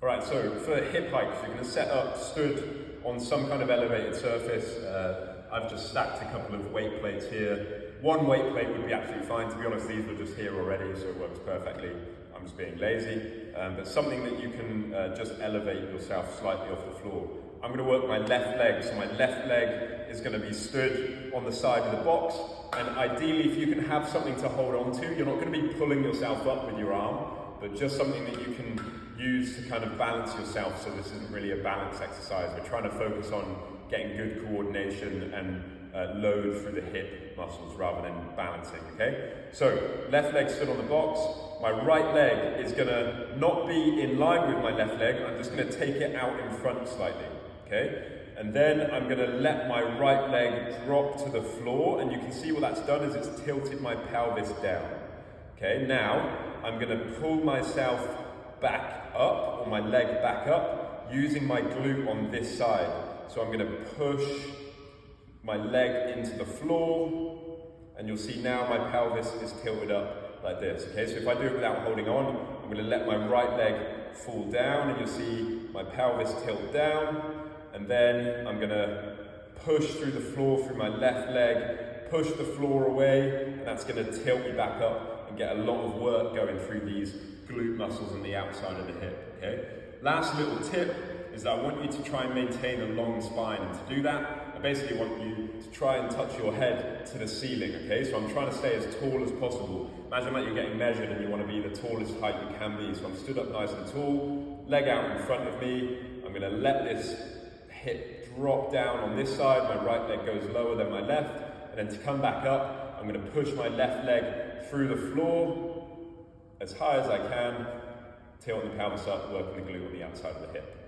All right, so for hip hikes, you're going to set up stood on some kind of elevated surface. I've just stacked a couple of weight plates here. One weight plate would be absolutely fine. To be honest, these were just here already, so it works perfectly. I'm just being lazy. But something that you can just elevate yourself slightly off the floor. I'm going to work my left leg, so my left leg is going to be stood on the side of the box. And ideally, if you can have something to hold on to, you're not going to be pulling yourself up with your arm, but just something that you can use to kind of balance yourself. So this isn't really a balance exercise. We're trying to focus on getting good coordination and load through the hip muscles rather than balancing, okay? So left leg stood on the box. My right leg is gonna not be in line with my left leg. I'm just gonna take it out in front slightly, okay? And then I'm gonna let my right leg drop to the floor, and you can see what that's done is it's tilted my pelvis down. Okay, now I'm gonna pull myself back up, or my leg back up, using my glute on this side. So I'm gonna push my leg into the floor, and you'll see now my pelvis is tilted up like this, okay? So if I do it without holding on, I'm gonna let my right leg fall down, and you'll see my pelvis tilt down, and then I'm gonna push through the floor through my left leg, push the floor away, and that's gonna tilt me back up and get a lot of work going through these glute muscles on the outside of the hip, okay? Last little tip is that I want you to try and maintain a long spine, and to do that, I basically want you to try and touch your head to the ceiling, okay? So I'm trying to stay as tall as possible. Imagine that you're getting measured and you want to be the tallest height you can be. So I'm stood up nice and tall, leg out in front of me. I'm gonna let this hip drop down on this side, my right leg goes lower than my left, and then to come back up, I'm gonna push my left leg through the floor as high as I can, tilt the pelvis up, working the glute on the outside of the hip.